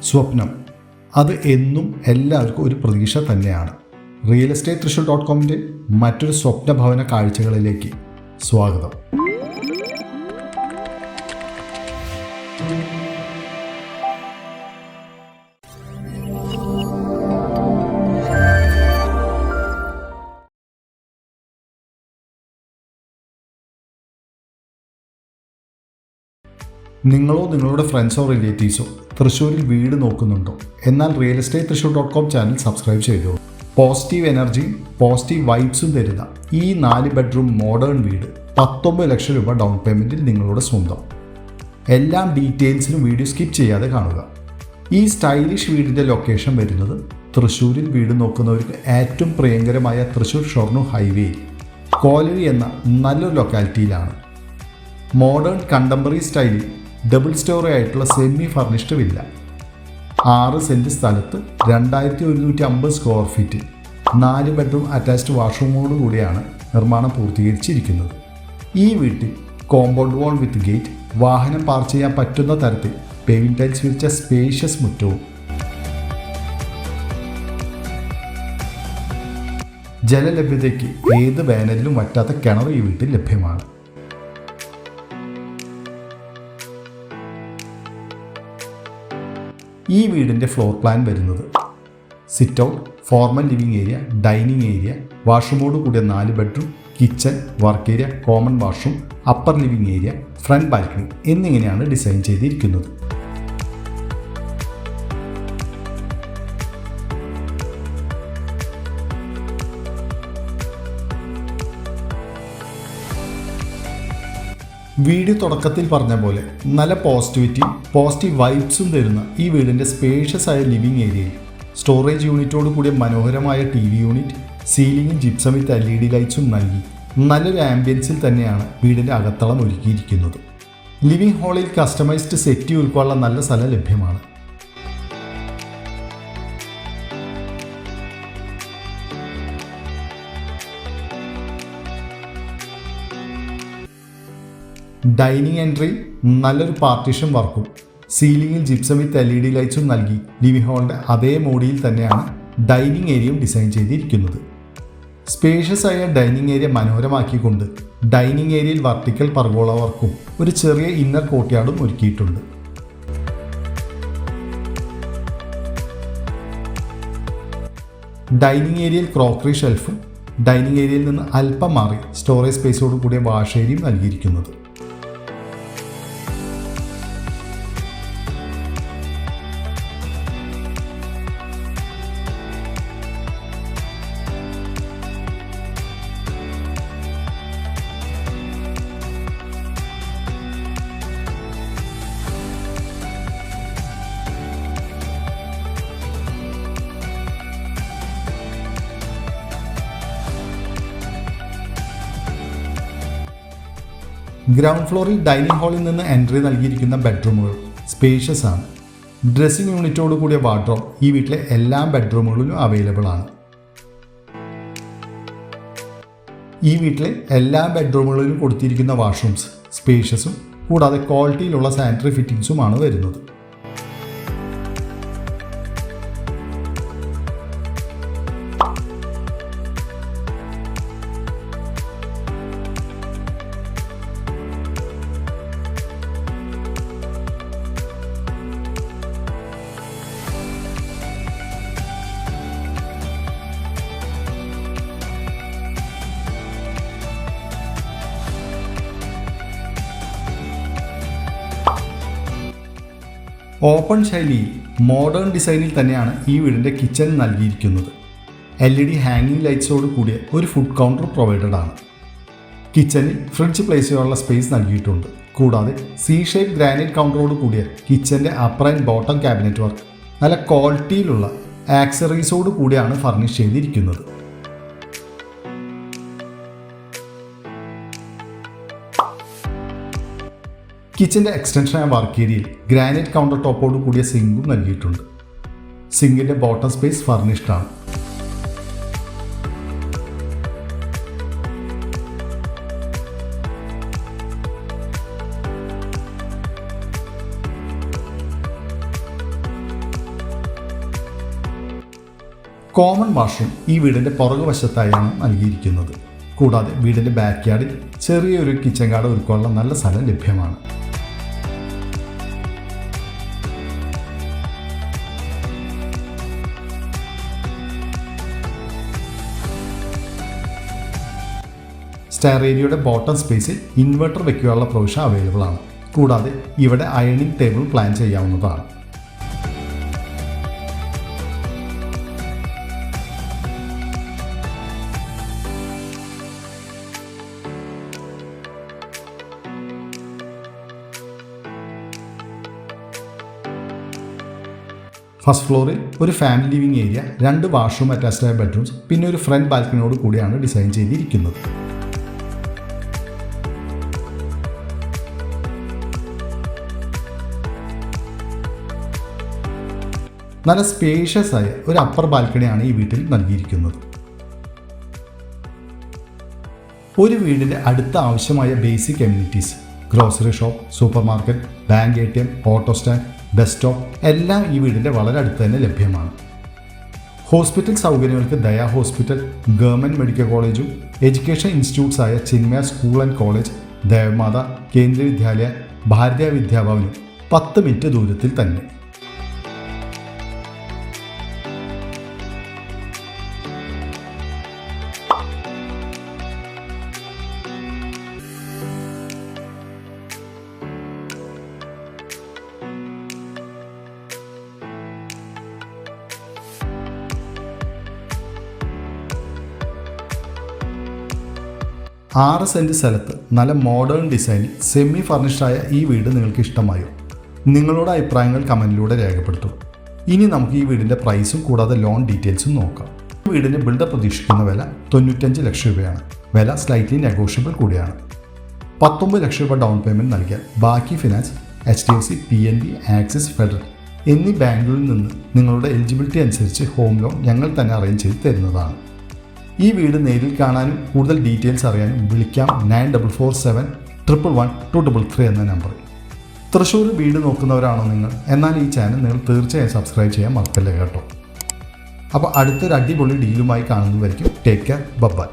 സ്വപ്നം അത് എന്നും എല്ലാവർക്കും ഒരു പ്രതീക്ഷ തന്നെയാണ്. റിയൽ എസ്റ്റേറ്റ് തൃശ്ശൂർ.comന്റെ മറ്റൊരു സ്വപ്ന ഭവന കാഴ്ചകളിലേക്ക് സ്വാഗതം. നിങ്ങളോ നിങ്ങളുടെ ഫ്രണ്ട്സോ റിലേറ്റീവ്സോ തൃശ്ശൂരിൽ വീട് നോക്കുന്നുണ്ടോ? എന്നാൽ റിയൽ എസ്റ്റേറ്റ് തൃശ്ശൂർ.com ചാനൽ സബ്സ്ക്രൈബ് ചെയ്തോ. പോസിറ്റീവ് എനർജിയും പോസിറ്റീവ് വൈബ്സും തരുന്ന ഈ 4 ബെഡ്റൂം മോഡേൺ വീട് 19 ലക്ഷം രൂപ ഡൗൺ പേയ്മെൻറ്റിൽ നിങ്ങളുടെ സ്വന്തം. എല്ലാ ഡീറ്റെയിൽസിനും വീഡിയോ സ്കിപ്പ് ചെയ്യാതെ കാണുക. ഈ സ്റ്റൈലിഷ് വീടിൻ്റെ ലൊക്കേഷൻ വരുന്നത് തൃശ്ശൂരിൽ വീട് നോക്കുന്നവർക്ക് ഏറ്റവും പ്രിയങ്കരമായ തൃശ്ശൂർ ഷൊർണൂർ ഹൈവേയിൽ കോലരി എന്ന നല്ലൊരു ലൊക്കാലിറ്റിയിലാണ്. മോഡേൺ കണ്ടംപററി സ്റ്റൈലിൽ ഡബിൾ സ്റ്റോറി ആയിട്ടുള്ള സെമി ഫർണിഷ്ഡ് വില്ല 6 സെൻറ്റ് സ്ഥലത്ത് 2150 സ്ക്വയർ ഫീറ്റ് 4 ബെഡ്റൂം അറ്റാച്ച്ഡ് വാഷ്റൂമോട് കൂടിയാണ് നിർമ്മാണം പൂർത്തീകരിച്ചിരിക്കുന്നത്. ഈ വീട്ടിൽ കോമ്പൗണ്ട് വാൾ വിത്ത് ഗേറ്റ്, വാഹനം പാർക്ക് ചെയ്യാൻ പറ്റുന്ന തരത്തിൽ പേവിംഗ് ടൈൽസ് വിരിച്ച സ്പേഷ്യസ് മുറ്റവും ജലലഭ്യതയ്ക്ക് ഏത് വേനലിലും വറ്റാത്ത കിണർ ഈ വീട്ടിൽ ലഭ്യമാണ്. ഈ വീടിൻ്റെ ഫ്ലോർ പ്ലാൻ വരുന്നത് sit out, formal living area, dining area, വാഷ്റൂമോട് കൂടിയ 4 bedroom, kitchen, work area, common washroom, upper living area, front balcony എന്നിങ്ങനെയാണ് ഡിസൈൻ ചെയ്തിരിക്കുന്നത്. വീഡിയോ തുടക്കത്തിൽ പറഞ്ഞ പോലെ നല്ല പോസിറ്റീവ് വൈബ്സും തരുന്ന ഈ വീടിൻ്റെ സ്പേഷ്യസ് ആയ ലിവിംഗ് ഏരിയയിൽ സ്റ്റോറേജ് യൂണിറ്റോട് കൂടിയ മനോഹരമായ TV യൂണിറ്റ്, സീലിംഗും ജിപ്സം വിത്ത് LED ലൈറ്റ്സും നൽകി നല്ലൊരു ആംബിയൻസിൽ തന്നെയാണ് വീടിൻ്റെ അകത്തളം ഒരുക്കിയിരിക്കുന്നത്. ലിവിംഗ് ഹാളിൽ കസ്റ്റമൈസ്ഡ് സെറ്റി ഉൾക്കൊള്ളാൻ നല്ല സ്ഥലം ലഭ്യമാണ്. ഡൈനിങ് എൻട്രി നല്ലൊരു പാർട്ടീഷൻ വർക്കും സീലിംഗിൽ ജിപ്സം വിത്ത് LED ലൈറ്റ്സും നൽകി ലിവിംഗ് ഹാളിൻ്റെ അതേ മോഡിയിൽ തന്നെയാണ് ഡൈനിങ് ഏരിയയും ഡിസൈൻ ചെയ്തിരിക്കുന്നത്. സ്പേഷ്യസ് ആയ ഡൈനിങ് ഏരിയ മനോഹരമാക്കിക്കൊണ്ട് ഡൈനിങ് ഏരിയയിൽ വർട്ടിക്കൽ പർഗോള വർക്കും ഒരു ചെറിയ ഇന്നർ കോർട്ട്യാർഡും ഒരുക്കിയിട്ടുണ്ട്. ഡൈനിങ് ഏരിയയിൽ ക്രോക്കറി ഷെൽഫും ഡൈനിങ് ഏരിയയിൽ നിന്ന് അല്പം മാറി സ്റ്റോറേജ് സ്പേസോട് കൂടിയ വാഷ് ഏരിയയും നൽകിയിരിക്കുന്നത്. ഗ്രൗണ്ട് ഫ്ലോറിൽ ഡൈനിങ് ഹാളിൽ നിന്ന് എൻട്രി നൽകിയിരിക്കുന്ന ബെഡ്റൂമുകൾ സ്പേഷ്യസ് ആണ്. ഡ്രസ്സിംഗ് യൂണിറ്റോട് കൂടിയ വാർഡ്രോബ് ഈ വീട്ടിലെ എല്ലാ ബെഡ്റൂമുകളിലും അവൈലബിൾ ആണ്. ഈ വീട്ടിലെ എല്ലാ ബെഡ്റൂമുകളിലും കൊടുത്തിരിക്കുന്ന വാഷ്റൂംസ് സ്പേഷ്യസും കൂടാതെ ക്വാളിറ്റിയിലുള്ള സാനിറ്ററി ഫിറ്റിംഗ്സുമാണ് വരുന്നത്. ഓപ്പൺ ശൈലിയിൽ മോഡേൺ ഡിസൈനിൽ തന്നെയാണ് ഈ വീടിൻ്റെ കിച്ചൺ നൽകിയിരിക്കുന്നത്. LED ഹാങ്ങിങ് ലൈറ്റ്സോട് കൂടിയ ഒരു ഫുഡ് കൗണ്ടർ പ്രൊവൈഡഡ് ആണ്. കിച്ചണിൽ ഫ്രിഡ്ജ് പ്ലേസ് ചെയ്യാനുള്ള സ്പേസ് നൽകിയിട്ടുണ്ട്. കൂടാതെ C-ഷേപ്പ് ഗ്രാനൈറ്റ് കൗണ്ടറോട് കൂടിയ കിച്ചൻ്റെ upper and bottom cabinet work നല്ല ക്വാളിറ്റിയിലുള്ള ആക്സറീസോട് കൂടിയാണ് ഫർണിഷ് ചെയ്തിരിക്കുന്നത്. കിച്ചൻ്റെ എക്സ്റ്റൻഷനായ വർക്ക് ഏരിയയിൽ ഗ്രാനൈറ്റ് കൗണ്ടർ ടോപ്പോട് കൂടിയ സിങ്കും നൽകിയിട്ടുണ്ട്. സിങ്കിൻ്റെ ബോട്ടം സ്പേസ് ഫർണിഷ്ഡ് ആണ്. കോമൺ വാഷ്റൂം ഈ വീടിൻ്റെ പുറകുവശത്തായാണ് നൽകിയിരിക്കുന്നത്. കൂടാതെ വീടിൻ്റെ ബാക്ക് യാർഡിൽ ചെറിയൊരു കിച്ചൺ ഗാർഡ് ഒരുക്കാനുള്ള നല്ല സ്ഥലം ലഭ്യമാണ്. സ്റ്റെയർ ഏരിയയുടെ ബോട്ടം സ്പേസിൽ ഇൻവെർട്ടർ വയ്ക്കാനുള്ള പ്രൊവിഷൻ അവൈലബിൾ ആണ്. കൂടാതെ ഇവിടെ അയണിംഗ് ടേബിൾ പ്ലാൻ ചെയ്യാവുന്നതാണ്. ഫസ്റ്റ് ഫ്ലോറിൽ ഒരു family living area, 2 washroom attached ആയ ബെഡ്റൂംസ്, പിന്നെ ഒരു ഫ്രണ്ട് ബാൽക്കണിയോട് കൂടിയാണ് ഡിസൈൻ ചെയ്തിരിക്കുന്നത്. നല്ല സ്പേഷ്യസ് ആയ ഒരു അപ്പർ ബാൽക്കണിയാണ് ഈ വീട്ടിൽ നൽകിയിരിക്കുന്നത്. ഒരു വീടിൻ്റെ അടുത്ത ആവശ്യമായ basic immunities, grocery shop, super market, bank ATM, auto stand, bus stop എല്ലാം ഈ വീടിൻ്റെ വളരെ അടുത്ത് തന്നെ ലഭ്യമാണ്. ഹോസ്പിറ്റൽ സൗകര്യങ്ങൾക്ക് ദയ ഹോസ്പിറ്റൽ, ഗവൺമെൻറ് മെഡിക്കൽ കോളേജും എഡ്യൂക്കേഷൻ ഇൻസ്റ്റിറ്റ്യൂട്ട്സ് ആയ Chinmaya school and college, Devamatha, Kendriya Vidyalaya, Bharatiya വിദ്യാഭവനും 10 minute ദൂരത്തിൽ തന്നെ. ആറ് സെൻറ്റ് സ്ഥലത്ത് നല്ല മോഡേൺ ഡിസൈനിൽ സെമി ഫർണിഷ്ഡായ ഈ വീട് നിങ്ങൾക്ക് ഇഷ്ടമായോ? നിങ്ങളുടെ അഭിപ്രായങ്ങൾ കമൻറ്റിലൂടെ രേഖപ്പെടുത്തും. ഇനി നമുക്ക് ഈ വീടിൻ്റെ പ്രൈസും കൂടാതെ ലോൺ ഡീറ്റെയിൽസും നോക്കാം. ഈ വീടിൻ്റെ ബിൽഡർ പ്രതീക്ഷിക്കുന്ന വില 95 ലക്ഷം രൂപയാണ്. വില സ്ലൈറ്റ്ലി നെഗോഷ്യബിൾ കൂടിയാണ്. 19 ലക്ഷം രൂപ ഡൗൺ പേയ്മെൻറ്റ് നൽകിയാൽ ബാക്കി finance HDFC, PNB, axis, federal എന്നീ ബാങ്കുകളിൽ നിന്ന് നിങ്ങളുടെ എലിജിബിലിറ്റി അനുസരിച്ച് ഹോം ലോൺ ഞങ്ങൾ തന്നെ അറേഞ്ച് ചെയ്ത് തരുന്നതാണ്. ഈ വീട് നേരിൽ കാണാനും കൂടുതൽ ഡീറ്റെയിൽസ് അറിയാനും വിളിക്കാം 9447111233 എന്ന നമ്പറിൽ. തൃശ്ശൂർ വീട് നോക്കുന്നവരാണോ നിങ്ങൾ? എന്നാൽ ഈ ചാനൽ നിങ്ങൾ തീർച്ചയായും സബ്സ്ക്രൈബ് ചെയ്യാൻ മറക്കല്ലേ കേട്ടോ. അപ്പോൾ അടുത്തൊരു അടിപൊളി ഡീലുമായി കാണുന്നതായിരിക്കും. Take care, by.